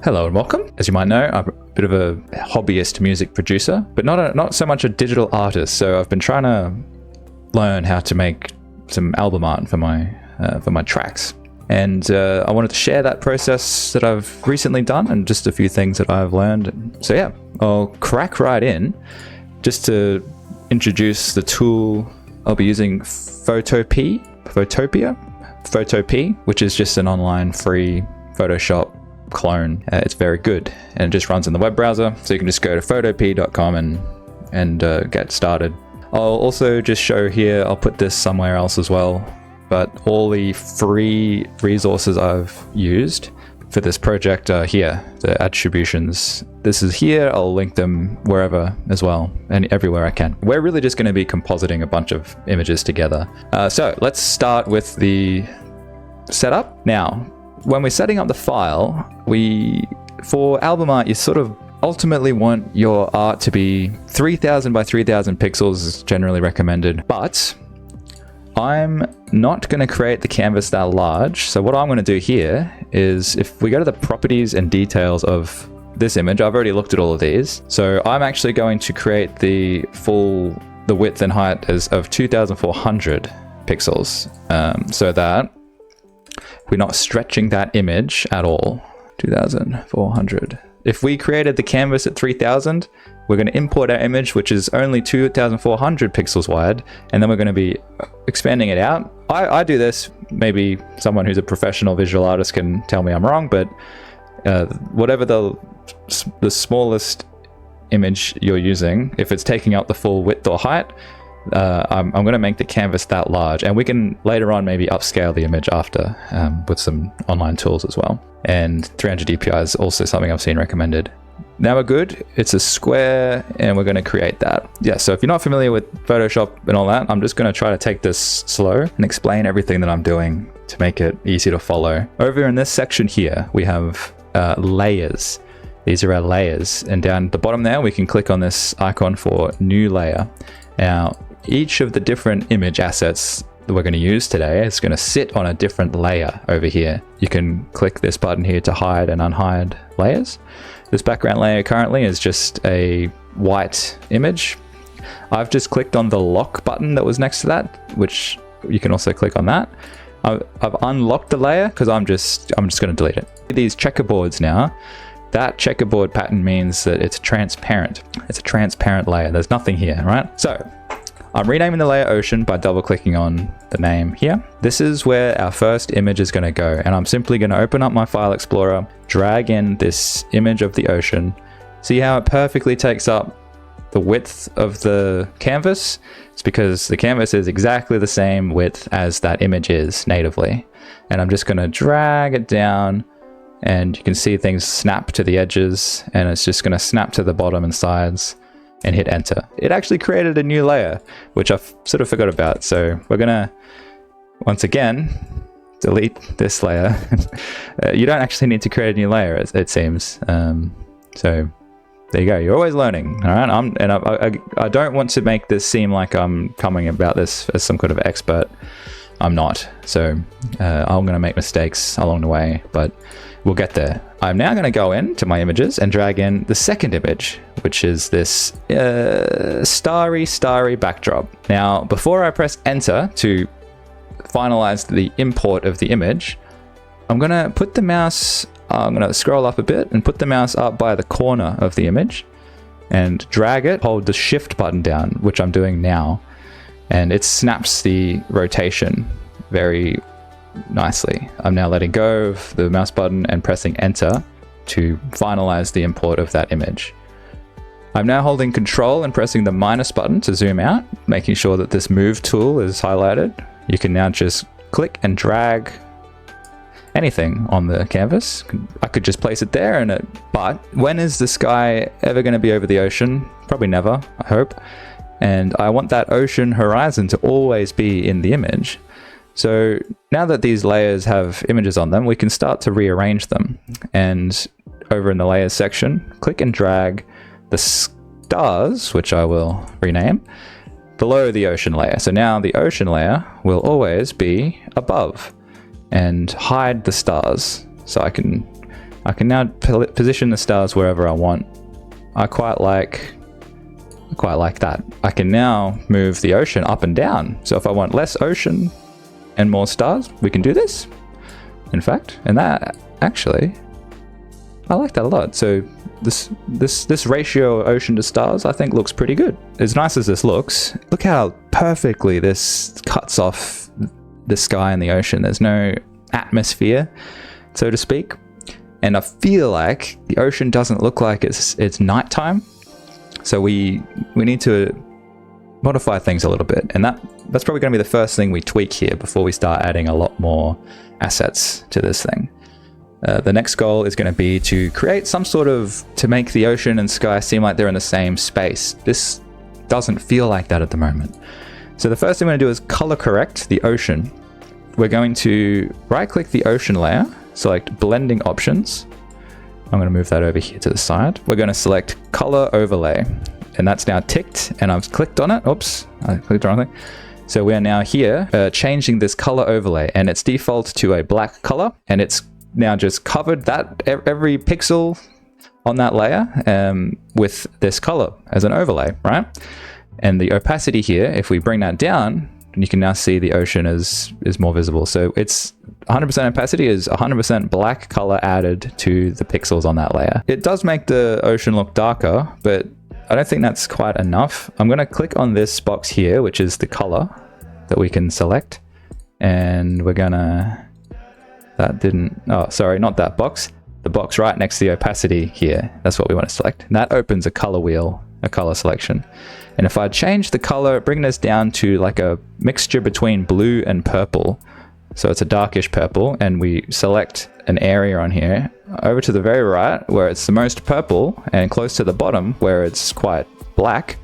Hello and welcome. As you might know, I'm a bit of a hobbyist music producer, but not so much a digital artist. So I've been trying to learn how to make some album art for my tracks. And I wanted to share that process that I've recently done and just a few things that I've learned. So yeah, I'll crack right in. Just to introduce the tool, I'll be using Photopea, which is just an online free Photoshop clone. It's very good and it just runs in the web browser, so you can just go to photopea.com and get started. I'll also just show here, I'll put this somewhere else as well, but all the free resources I've used for this project are here, the attributions. This is here, I'll link them wherever as well, and everywhere I can. We're really just going to be compositing a bunch of images together. So let's start with the setup. Now, when we're setting up the file, for album art, you sort of ultimately want your art to be 3000 by 3000 pixels is generally recommended, but I'm not going to create the canvas that large. So what I'm going to do here is, if we go to the properties and details of this image, I've already looked at all of these. So I'm actually going to create the width and height of 2400 pixels, so that we're not stretching that image at all. 2400. If we created the canvas at 3000, we're going to import our image, which is only 2400 pixels wide, and then we're going to be expanding it out. I do this, maybe someone who's a professional visual artist can tell me I'm wrong, but whatever the smallest image you're using, if it's taking up the full width or height, I'm going to make the canvas that large, and we can later on maybe upscale the image after with some online tools as well. And 300 dpi is also something I've seen recommended. Now we're good. It's a square and we're going to create that. Yeah, so if you're not familiar with Photoshop and all that, I'm just going to try to take this slow and explain everything that I'm doing to make it easy to follow. Over in this section here, we have layers. These are our layers, and down at the bottom there, we can click on this icon for new layer. Now, each of the different image assets that we're going to use today is going to sit on a different layer over here. You can click this button here to hide and unhide layers. This background layer currently is just a white image. I've just clicked on the lock button that was next to that, which you can also click on that. I've unlocked the layer because I'm just going to delete it. These checkerboards now, that checkerboard pattern means that it's transparent. It's a transparent layer. There's nothing here, right? So I'm renaming the layer Ocean by double clicking on the name here. This is where our first image is going to go, and I'm simply going to open up my file explorer, drag in this image of the ocean. See how it perfectly takes up the width of the canvas? It's because the canvas is exactly the same width as that image is natively. And I'm just going to drag it down, and you can see things snap to the edges, and it's just going to snap to the bottom and sides, and hit enter. It actually created a new layer, which I sort of forgot about. So we're gonna, once again, delete this layer. You don't actually need to create a new layer, it seems. So there you go. You're always learning, all right? I don't want to make this seem like I'm coming about this as some kind of expert. I'm not. So I'm gonna make mistakes along the way, but we'll get there. I'm now going to go into my images and drag in the second image, which is this starry backdrop. Now, before I press enter to finalize the import of the image, I'm going to put the mouse, I'm going to scroll up a bit and put the mouse up by the corner of the image and drag it, hold the shift button down, which I'm doing now, and it snaps the rotation very nicely. I'm now letting go of the mouse button and pressing enter to finalize the import of that image. I'm now holding control and pressing the minus button to zoom out, making sure that this move tool is highlighted. You can now just click and drag anything on the canvas. I could just place it there, but when is the sky ever going to be over the ocean? Probably never, I hope. And I want that ocean horizon to always be in the image. So now that these layers have images on them, we can start to rearrange them. And over in the layers section, click and drag the stars, which I will rename, below the ocean layer. So now the ocean layer will always be above, and hide the stars. So I can I can now position the stars wherever I want. I quite like that. I can now move the ocean up and down. So if I want less ocean and more stars, we can do this. In fact, and that actually, I like that a lot. So this ratio of ocean to stars, I think looks pretty good. As nice as this looks, look how perfectly this cuts off the sky and the ocean. There's no atmosphere, so to speak. And I feel like the ocean doesn't look like it's nighttime. So we need to modify things a little bit. And that's probably going to be the first thing we tweak here before we start adding a lot more assets to this thing. The next goal is going to be to create some sort of, to make the ocean and sky seem like they're in the same space. This doesn't feel like that at the moment. So the first thing we're going to do is color correct the ocean. We're going to right click the ocean layer, select blending options. I'm going to move that over here to the side. We're going to select color overlay, and that's now ticked, and I've clicked on it. Oops, I clicked the wrong thing. So we're now here changing this color overlay, and it's default to a black color, and it's now just covered that every pixel on that layer with this color as an overlay, right? And the opacity here, if we bring that down, you can now see the ocean is more visible. So it's 100% opacity is 100% black color added to the pixels on that layer. It does make the ocean look darker, but I don't think that's quite enough. I'm going to click on this box here, which is the color that we can select. And we're going to, oh, sorry, not that box. The box right next to the opacity here. That's what we want to select. And that opens a color wheel, a color selection. And if I change the color, bring this down to like a mixture between blue and purple. So it's a darkish purple, and we select an area on here over to the very right where it's the most purple, and close to the bottom where it's quite black.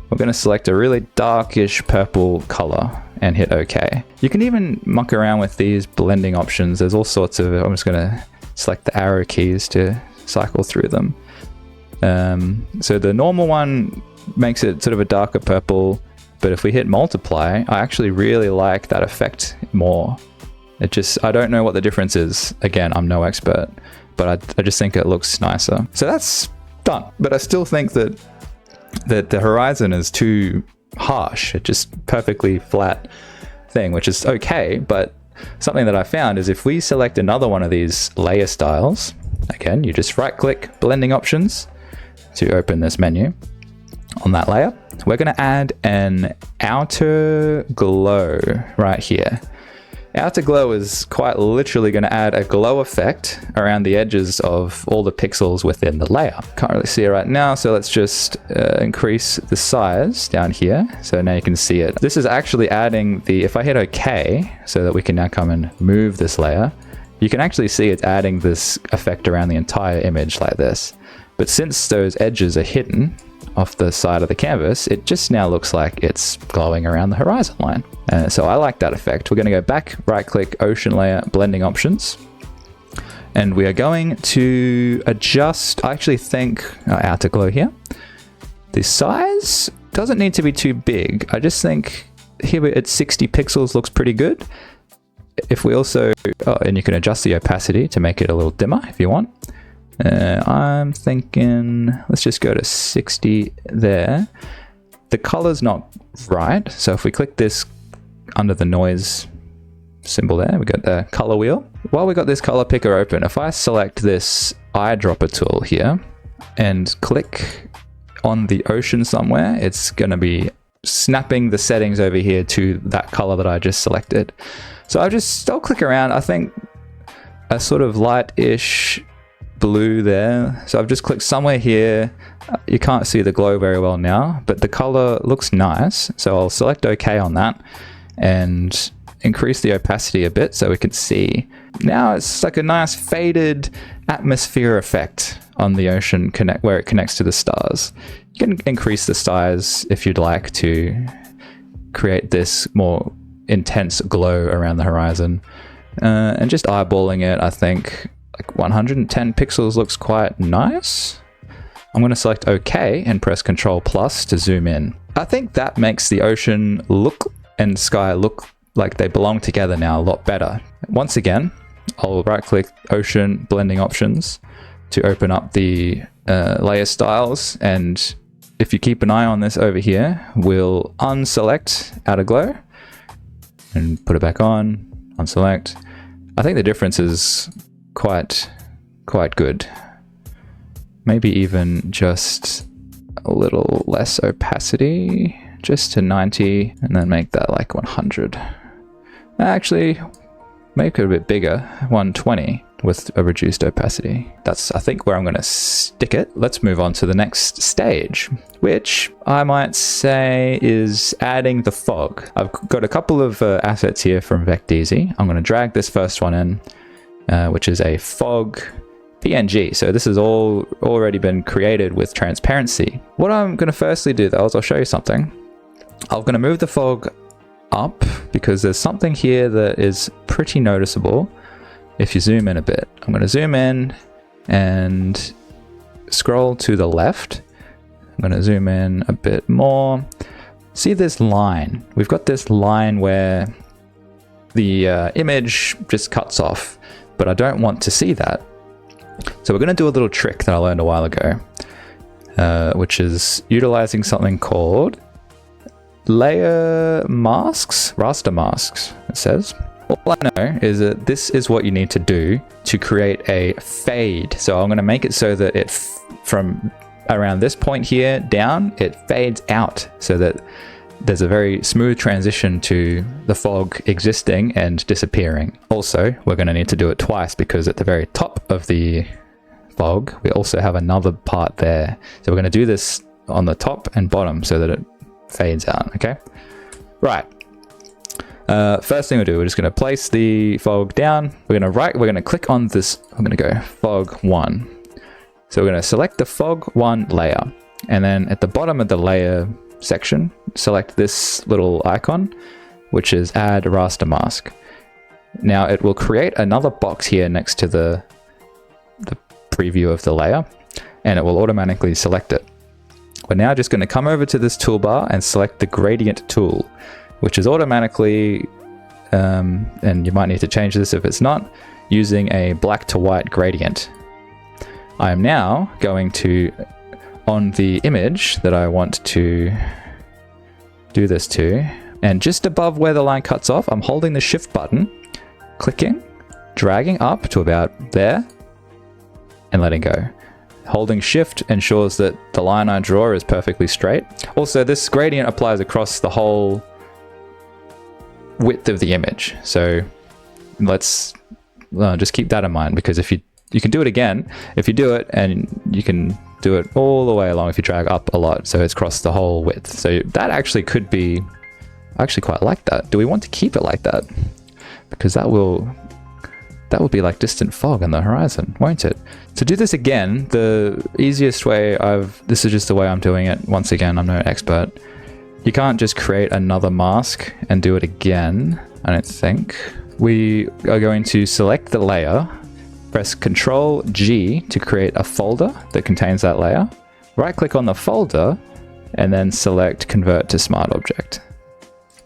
We're going to select a really darkish purple color and hit OK. You can even muck around with these blending options. There's all sorts of, I'm just going to select the arrow keys to cycle through them. So the normal one makes it sort of a darker purple, but if we hit multiply, I actually really like that effect more. I don't know what the difference is. Again, I'm no expert, but I just think it looks nicer. So that's done. But I still think that the horizon is too harsh. It's just perfectly flat thing, which is okay. But something that I found is if we select another one of these layer styles, again, you just right click blending options to open this menu on that layer. We're going to add an outer glow right here. Outer glow is quite literally going to add a glow effect around the edges of all the pixels within the layer. Can't really see it right now, so let's just increase the size down here. So now you can see it. This is actually adding the, if I hit OK, so that we can now come and move this layer, you can actually see it's adding this effect around the entire image like this. But since those edges are hidden off the side of the canvas, it just now looks like it's glowing around the horizon line. So I like that effect. We're going to go back, right click ocean layer, blending options. And we are going to adjust, I actually think, outer glow here. The size doesn't need to be too big. I just think here at 60 pixels looks pretty good. If we also, and you can adjust the opacity to make it a little dimmer if you want. I'm thinking, let's just go to 60 there. The color's not right, so if we click this under the noise symbol there, we got the color wheel. While we got this color picker open, if I select this eyedropper tool here and click on the ocean somewhere, it's going to be snapping the settings over here to that color that I just selected. So I'll click around. I think a sort of light-ish blue there. So I've just clicked somewhere here. You can't see the glow very well now, but the color looks nice. So I'll select OK on that and increase the opacity a bit so we can see. Now it's like a nice faded atmosphere effect on the ocean where it connects to the stars. You can increase the size if you'd like to create this more intense glow around the horizon. And just eyeballing it, I think like 110 pixels looks quite nice. I'm going to select OK and press Ctrl+ to zoom in. I think that makes the ocean look and sky look like they belong together now a lot better. Once again, I'll right click Ocean Blending Options to open up the layer styles, and if you keep an eye on this over here, we'll unselect Outer Glow and put it back on, unselect. I think the difference is quite good. Maybe even just a little less opacity, just to 90, and then make that like 100. Actually, make it a bit bigger, 120 with a reduced opacity. That's, I think, where I'm going to stick it. Let's move on to the next stage, which I might say is adding the fog. I've got a couple of assets here from Vecteezy. I'm going to drag this first one in, which is a fog PNG. So this has all already been created with transparency. What I'm going to firstly do though is I'll show you something. I'm going to move the fog up because there's something here that is pretty noticeable. If you zoom in a bit, I'm going to zoom in and scroll to the left. I'm going to zoom in a bit more. See this line? We've got this line where the image just cuts off, but I don't want to see that. So we're going to do a little trick that I learned a while ago, which is utilizing something called layer masks, raster masks, it says. All I know is that this is what you need to do to create a fade. So I'm going to make it so that it, from around this point here down, it fades out so that there's a very smooth transition to the fog existing and disappearing. Also, we're going to need to do it twice because at the very top of the fog, we also have another part there. So we're going to do this on the top and bottom so that it fades out, okay? Right. First thing we'll do, we're just going to place the fog down. We're going to click on this. I'm going to go fog 1. So we're going to select the fog 1 layer, and then at the bottom of the layer section, select this little icon, which is add raster mask. Now it will create another box here next to the preview of the layer, and it will automatically select it. We're now just going to come over to this toolbar and select the gradient tool, which is automatically, and you might need to change this if it's not, using a black to white gradient. I am now going to, on the image that I want to do this to, and just above where the line cuts off, I'm holding the shift button, clicking, dragging up to about there, and letting go. Holding shift ensures that the line I draw is perfectly straight. Also, this gradient applies across the whole width of the image. So let's just keep that in mind, because if you can do it again, if you do it, and you can do it all the way along if you drag up a lot, so it's across the whole width. So that actually could be, I actually quite like that. Do we want to keep it like that? Because that will be like distant fog on the horizon, won't it? To do this again, the easiest way this is just the way I'm doing it. Once again, I'm no expert. You can't just create another mask and do it again, I don't think. We are going to select the layer, press Ctrl G to create a folder that contains that layer. Right click on the folder and then select Convert to Smart Object.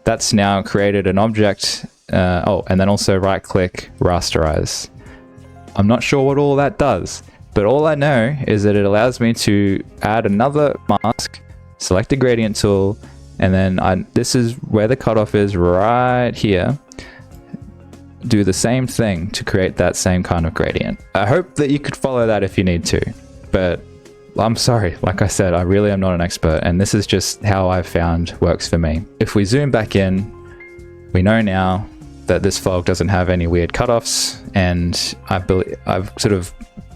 That's now created an object. And then also right click rasterize. I'm not sure what all that does, but all I know is that it allows me to add another mask, select the gradient tool, and then this is where the cutoff is, right here. Do the same thing to create that same kind of gradient. I hope that you could follow that if you need to, but I'm sorry, like I said, I really am not an expert, and this is just how I've found works for me. If we zoom back in, we know now that this fog doesn't have any weird cutoffs, and I've sort of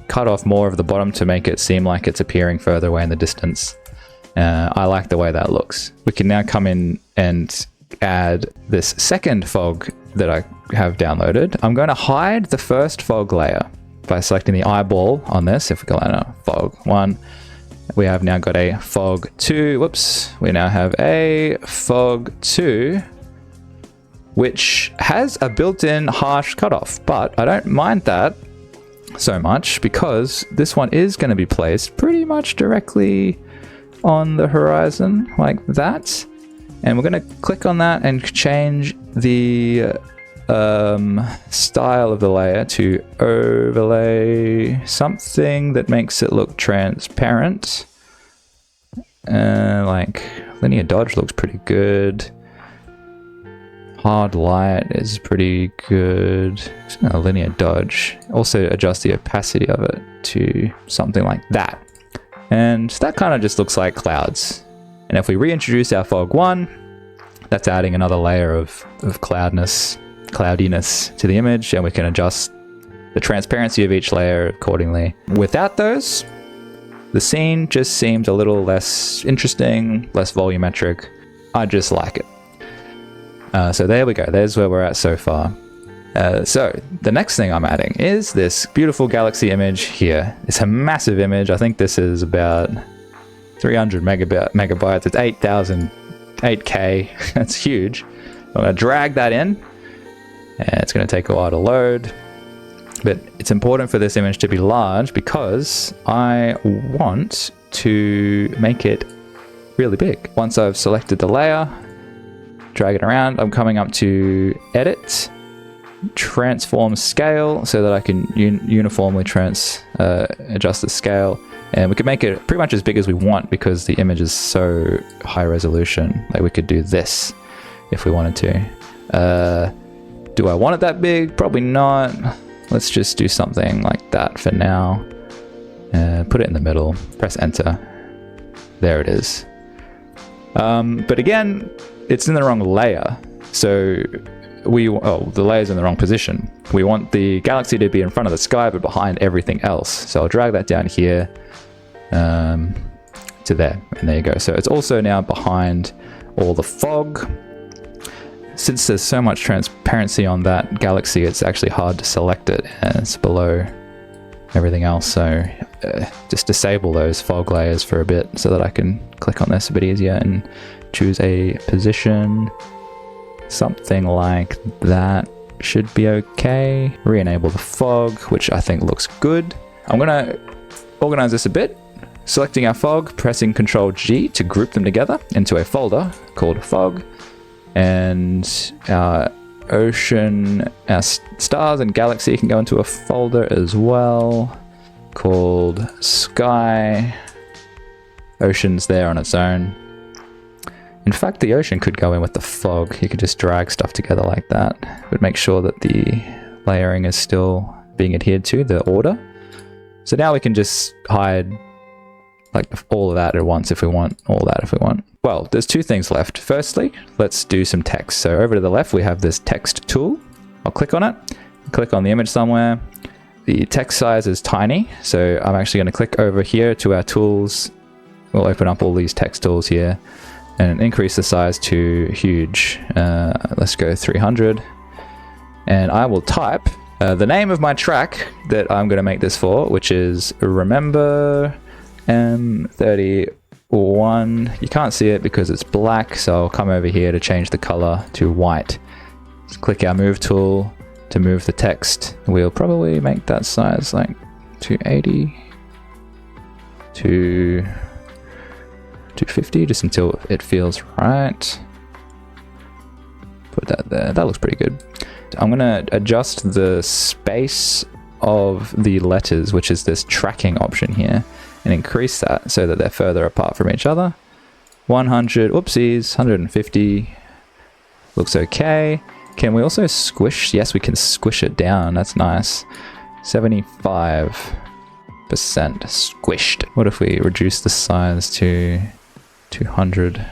cut off more of the bottom to make it seem like it's appearing further away in the distance. I like the way that looks. We can now come in and add this second fog that I have downloaded. I'm going to hide the first fog layer by selecting the eyeball on this. If we go on fog 1, we have now got a fog 2. Whoops. We now have a fog 2, which has a built-in harsh cutoff, but I don't mind that so much because this one is going to be placed pretty much directly on the horizon like that. And we're going to click on that and change the style of the layer to overlay something that makes it look transparent. Like linear dodge looks pretty good. Hard light is pretty good. A linear dodge. Also adjust the opacity of it to something like that. And that kind of just looks like clouds. And if we reintroduce our fog 1, that's adding another layer of cloudiness to the image, and we can adjust the transparency of each layer accordingly. Without those, the scene just seems a little less interesting, less volumetric. I just like it. So there we go. There's where we're at so far. So the next thing I'm adding is this beautiful galaxy image here. It's a massive image. I think this is about 300 megabytes. It's 8K. That's huge. I'm going to drag that in, and it's going to take a while to load. But it's important for this image to be large because I want to make it really big. Once I've selected the layer, drag it around, I'm coming up to Edit, Transform Scale, so that I can uniformly adjust the scale. And we can make it pretty much as big as we want because the image is so high resolution. Like we could do this if we wanted to. Do I want it that big? Probably not. Let's just do something like that for now. Put it in the middle, press enter. There it is. But again, it's in the wrong layer. So the layer's in the wrong position. We want the galaxy to be in front of the sky, but behind everything else. So I'll drag that down here to there, and there you go. So it's also now behind all the fog. Since there's so much transparency on that galaxy, it's actually hard to select it, and it's below everything else. So just disable those fog layers for a bit so that I can click on this a bit easier and choose a position. Something like that should be okay. Re-enable the fog, which I think looks good. I'm gonna organize this a bit. Selecting our fog, pressing Ctrl G to group them together into a folder called fog. And our ocean, our stars and galaxy can go into a folder as well called sky. Ocean's there on its own. In fact, the ocean could go in with the fog. You could just drag stuff together like that, but make sure that the layering is still being adhered to, the order. So now we can just hide like all of that at once if we want, all that if we want. Well, there's two things left. Firstly, let's do some text. So over to the left, we have this text tool. I'll click on it, click on the image somewhere. The text size is tiny, so I'm actually going to click over here to our tools. We'll open up all these text tools here and increase the size to huge. Let's go 300. And I will type the name of my track that I'm going to make this for, which is Remember M31. You can't see it because it's black, so I'll come over here to change the color to white. Let's click our move tool to move the text. We'll probably make that size like 280 to 250 just until it feels right. Put that there. That looks pretty good. I'm gonna adjust the space of the letters, which is this tracking option here, and increase that so that they're further apart from each other. 100, oopsies, 150 looks okay. Can we also squish? Yes, we can squish it down. That's nice. 75% squished. What if we reduce the size to 200?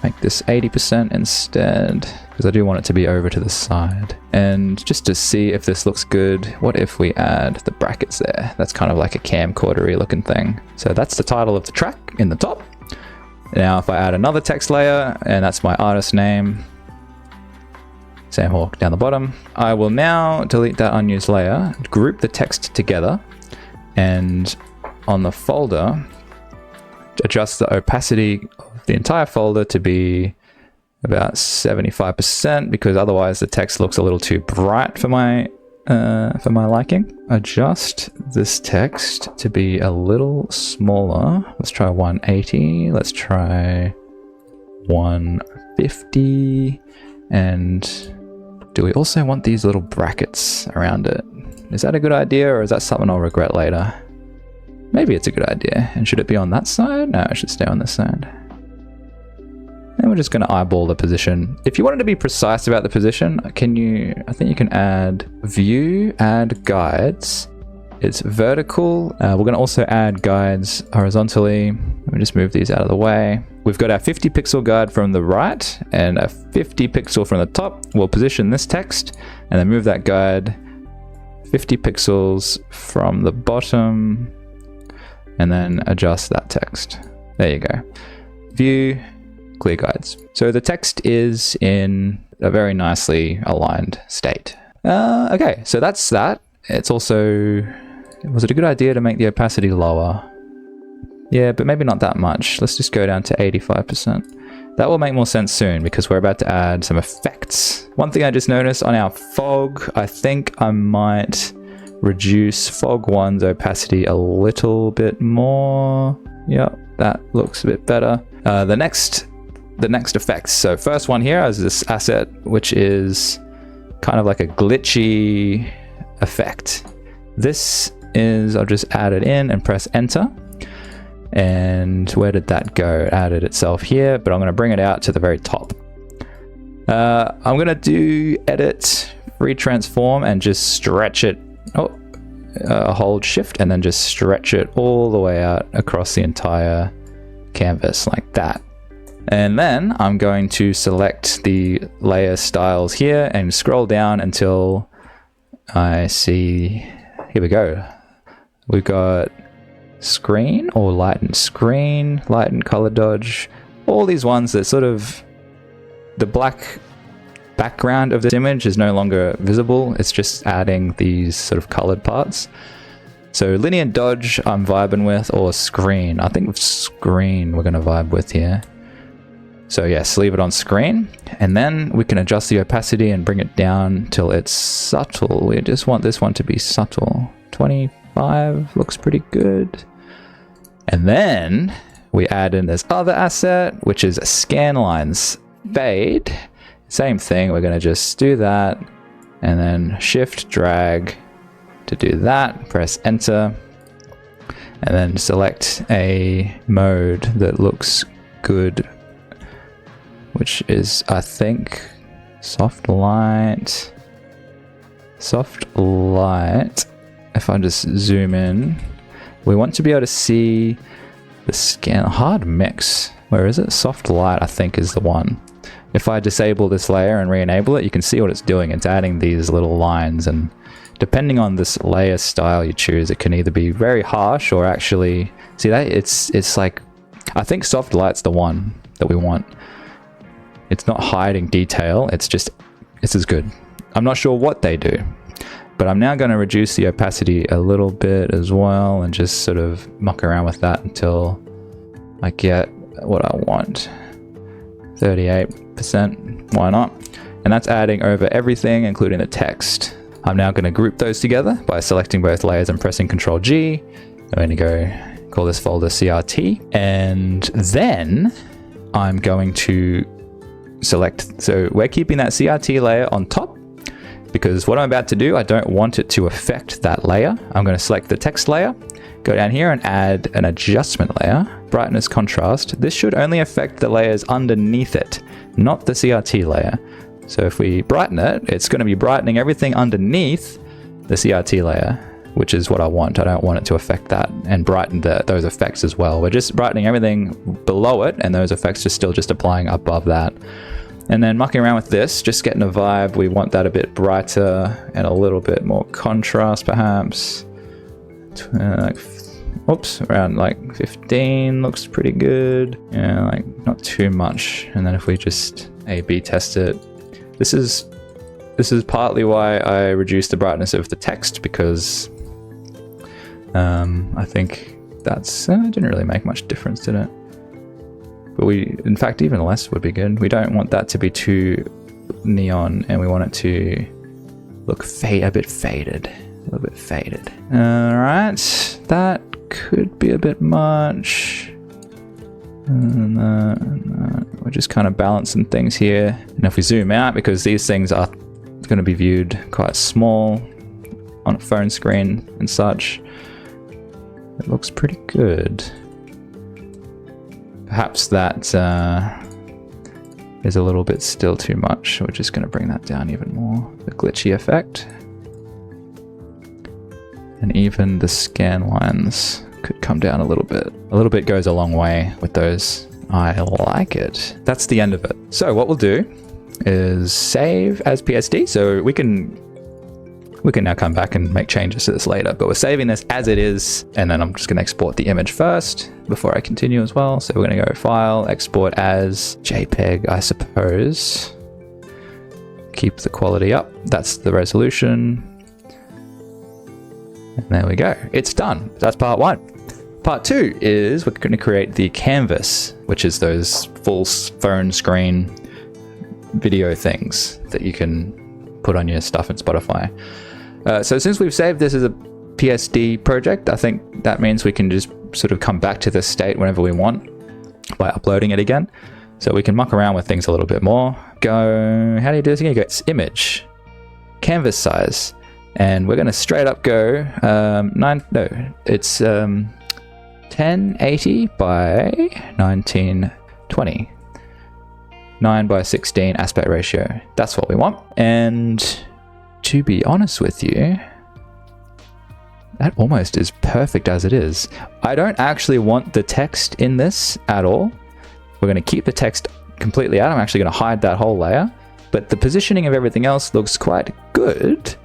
Make this 80% instead, because I do want it to be over to the side. And just to see if this looks good, what if we add the brackets there? That's kind of like a camcorder-y looking thing. So that's the title of the track in the top. Now if I add another text layer, and that's my artist name, Sam Hawk down the bottom, I will now delete that unused layer, group the text together, and on the folder, adjust the opacity of the entire folder to be about 75%, because otherwise the text looks a little too bright for my liking. Adjust this text to be a little smaller. Let's try 180. Let's try 150. And do we also want these little brackets around it? Is that a good idea, or is that something I'll regret later? Maybe it's a good idea. And should it be on that side? No, it should stay on this side. And we're just going to eyeball the position. If you wanted to be precise about the position, I think you can add view, add guides. It's vertical. We're going to also add guides horizontally. Let me just move these out of the way. We've got our 50 pixel guide from the right and a 50 pixel from the top. We'll position this text and then move that guide 50 pixels from the bottom and then adjust that text. There you go. View, clear guides. So the text is in a very nicely aligned state. Okay, so that's that. It's also, was it a good idea to make the opacity lower? Yeah, but maybe not that much. Let's just go down to 85%. That will make more sense soon because we're about to add some effects. One thing I just noticed on our fog, I think I might reduce fog 1's opacity a little bit more. Yep, that looks a bit better. The next effects. So first one here is this asset, which is kind of like a glitchy effect. This is, I'll just add it in and press enter. And where did that go? It added itself here, but I'm going to bring it out to the very top. I'm going to do edit, retransform, and just stretch it. Hold shift and then just stretch it all the way out across the entire canvas like that. And then I'm going to select the layer styles here and scroll down until I see, here we go. We've got screen or lighten screen, lighten color dodge, all these ones that sort of, the black background of this image is no longer visible. It's just adding these sort of colored parts. So linear dodge I'm vibing with, or screen. I think with screen we're going to vibe with here. So yes, leave it on screen, and then we can adjust the opacity and bring it down till it's subtle. We just want this one to be subtle. 25 looks pretty good. And then we add in this other asset, which is a Scanlines fade. Same thing, we're going to just do that and then shift drag to do that, press enter, and then select a mode that looks good, which is, I think, soft light. Soft light. If I just zoom in, we want to be able to see the scan. Hard mix. Where is it? Soft light, I think, is the one. If I disable this layer and re-enable it, you can see what it's doing. It's adding these little lines, and depending on this layer style you choose, it can either be very harsh or actually, see that? It's like, I think soft light's the one that we want. It's not hiding detail, it's as good. I'm not sure what they do, but I'm now going to reduce the opacity a little bit as well and just sort of muck around with that until I get what I want. 38%, why not? And that's adding over everything, including the text. I'm now going to group those together by selecting both layers and pressing Ctrl G. I'm going to go call this folder CRT, and then I'm going to select, so we're keeping that CRT layer on top because what I'm about to do, I don't want it to affect that layer. I'm going to select the text layer, go down here and add an adjustment layer, brightness contrast. This should only affect the layers underneath it, not the CRT layer. So if we brighten it, it's going to be brightening everything underneath the CRT layer, which is what I want. I don't want it to affect that and brighten those effects as well. We're just brightening everything below it, and those effects are still just applying above that. And then mucking around with this, just getting a vibe. We want that a bit brighter and a little bit more contrast perhaps. Around like 15 looks pretty good. Yeah, like not too much. And then if we just A/B test it, this is partly why I reduced the brightness of the text, because I think that's didn't really make much difference, did it? But in fact, even less would be good. We don't want that to be too neon, and we want it to look a bit faded. A little bit faded. Alright, that could be a bit much. And that, we're just kind of balancing things here. And if we zoom out, because these things are going to be viewed quite small on a phone screen and such, it looks pretty good. Perhaps that is a little bit still too much. We're just going to bring that down even more. The glitchy effect. And even the scan lines could come down a little bit. A little bit goes a long way with those. I like it. That's the end of it. So what we'll do is save as PSD. So we can now come back and make changes to this later, but we're saving this as it is. And then I'm just going to export the image first before I continue as well. So we're going to go File, Export as JPEG, I suppose. Keep the quality up. That's the resolution. And there we go. It's done. That's part 1. Part 2 is we're going to create the canvas, which is those full phone screen video things that you can put on your stuff in Spotify. So since we've saved this as a PSD project, I think that means we can just sort of come back to this state whenever we want by uploading it again. So we can muck around with things a little bit more. Go, how do you do this again? You go, it's image, canvas size. And we're going to straight up go, it's 1080 by 1920. 9:16 aspect ratio. That's what we want. And to be honest with you, that almost is perfect as it is. I don't actually want the text in this at all. We're going to keep the text completely out. I'm actually going to hide that whole layer. But the positioning of everything else looks quite good.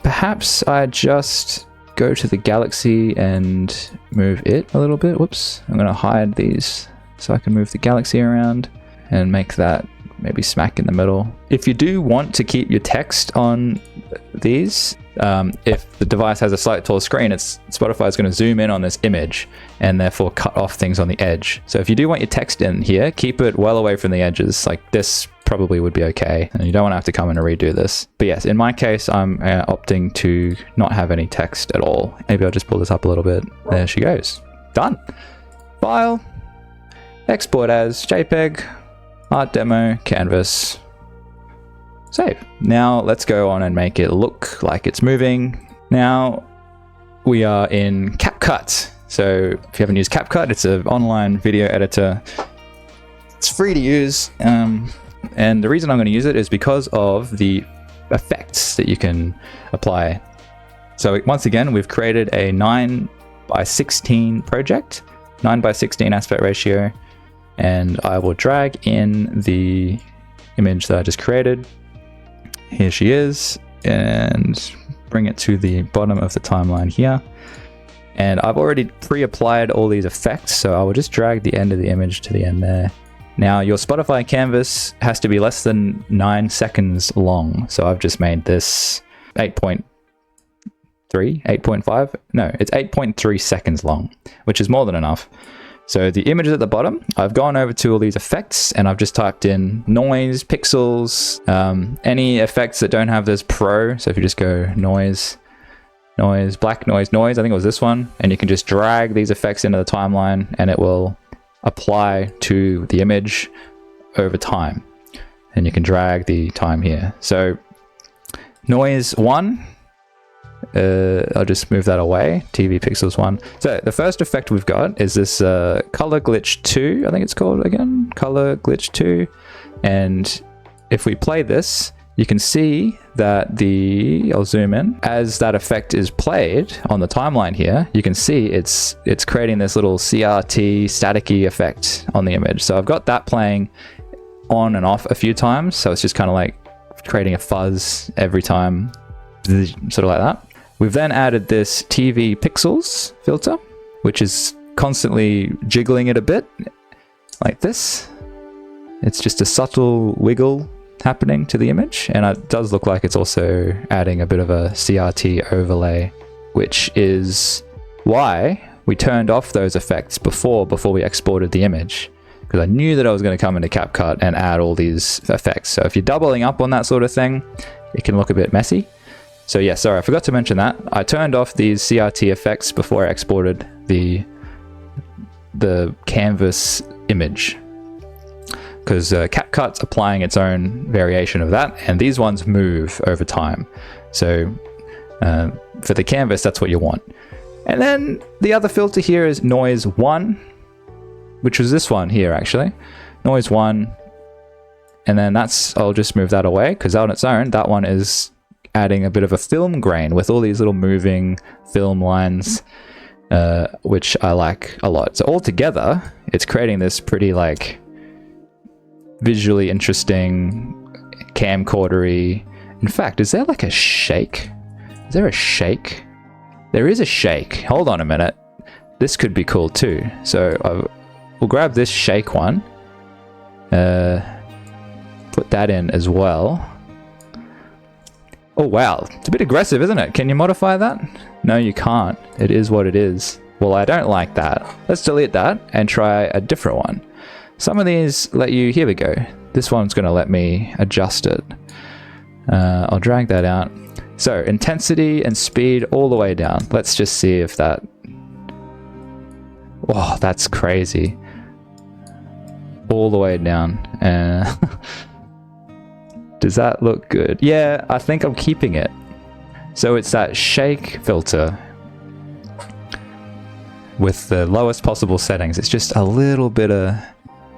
Perhaps I just go to the galaxy and move it a little bit. Whoops. I'm going to hide these so I can move the galaxy around and make that maybe smack in the middle. If you do want to keep your text on these, if the device has a slightly taller screen, Spotify is going to zoom in on this image and therefore cut off things on the edge. So if you do want your text in here, keep it well away from the edges. Like this probably would be okay, and you don't want to have to come in and redo this. But yes, in my case, I'm opting to not have any text at all. Maybe I'll just pull this up a little bit. There she goes. Done. File, export as JPEG, art demo, canvas, save. Now let's go on and make it look like it's moving. Now we are in CapCut. So if you haven't used CapCut, it's an online video editor. It's free to use. And the reason I'm going to use it is because of the effects that you can apply. So once again, we've created a 9:16 project, 9:16 aspect ratio, and I will drag in the image that I just created. Here she is, and bring it to the bottom of the timeline here. And I've already pre-applied all these effects, so I will just drag the end of the image to the end there. Now your Spotify canvas has to be less than 9 seconds long. So I've just made this 8.3, 8.5. No, it's 8.3 seconds long, which is more than enough. So the image is at the bottom. I've gone over to all these effects and I've just typed in noise, pixels, any effects that don't have this pro. So if you just go noise, black noise, I think it was this one. And you can just drag these effects into the timeline and it will apply to the image over time, and you can drag the time here. So noise 1, I'll just move that away, TV pixels 1. So the first effect we've got is this color glitch 2, I think it's called again, color glitch 2. And if we play this, you can see that I'll zoom in, as that effect is played on the timeline here, you can see it's creating this little CRT staticky effect on the image. So I've got that playing on and off a few times. So it's just kind of like creating a fuzz every time, sort of like that. We've then added this TV pixels filter, which is constantly jiggling it a bit like this. It's just a subtle wiggle happening to the image, and it does look like it's also adding a bit of a CRT overlay, which is why we turned off those effects before we exported the image, because I knew that I was going to come into CapCut and add all these effects. So if you're doubling up on that sort of thing, it can look a bit messy. So yeah, sorry, I forgot to mention that. I turned off these CRT effects before I exported the canvas image. because CapCut's applying its own variation of that, and these ones move over time. So for the canvas, that's what you want. And then the other filter here is noise 1, which was this one here actually. Noise 1, and then I'll just move that away, because on its own, that one is adding a bit of a film grain with all these little moving film lines, which I like a lot. So altogether, it's creating this pretty like visually interesting camcordery. In fact, is there like a shake? Is there a shake? There is a shake. Hold on a minute. This could be cool too. So we'll grab this shake one. Put that in as well. Oh wow, it's a bit aggressive, isn't it? Can you modify that? No, you can't. It is what it is. Well, I don't like that. Let's delete that and try a different one. Some of these let you, here we go. This one's gonna let me adjust it. I'll drag that out. So intensity and speed all the way down. Let's just see if that, oh, that's crazy. All the way down. Does that look good? Yeah, I think I'm keeping it. So it's that shake filter with the lowest possible settings. It's just a little bit of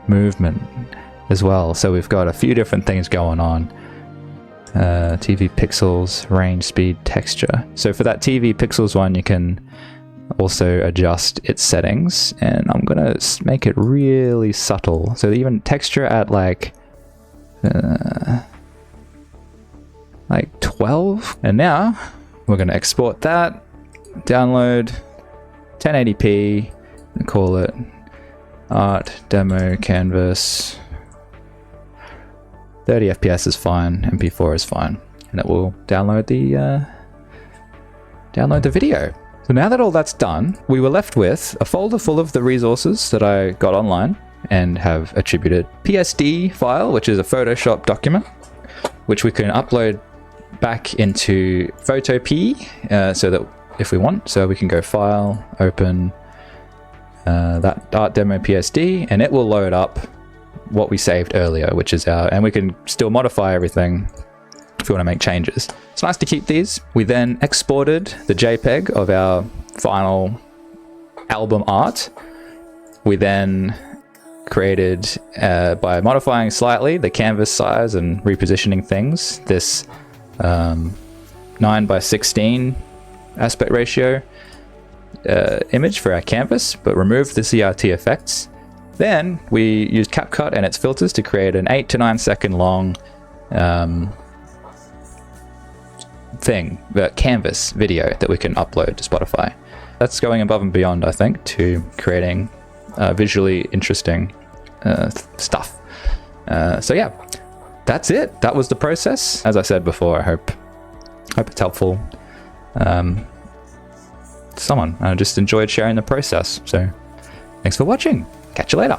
movement as well. So we've got a few different things going on. TV pixels, range, speed, texture. So for that TV pixels one, you can also adjust its settings, and I'm gonna make it really subtle. So even texture at like 12. And now we're gonna export that, download 1080p, and call it art demo canvas. 30 FPS is fine, MP4 is fine, and it will download the video. So now that all that's done, we were left with a folder full of the resources that I got online and have attributed. PSD file, which is a Photoshop document, which we can upload back into Photopea, so that if we want, so we can go File, Open, that Art Demo PSD, and it will load up what we saved earlier, which is and we can still modify everything if you want to make changes. It's nice to keep these. We then exported the JPEG of our final album art. We then created, by modifying slightly the canvas size and repositioning things, this 9:16 aspect ratio image for our canvas, but removed the CRT effects. Then we used CapCut and its filters to create an 8 to 9 second long canvas video that we can upload to Spotify. That's going above and beyond, I think, to creating visually interesting stuff. So yeah, that's it. That was the process. As I said before, I hope it's helpful to someone. I just enjoyed sharing the process. So thanks for watching. Catch you later.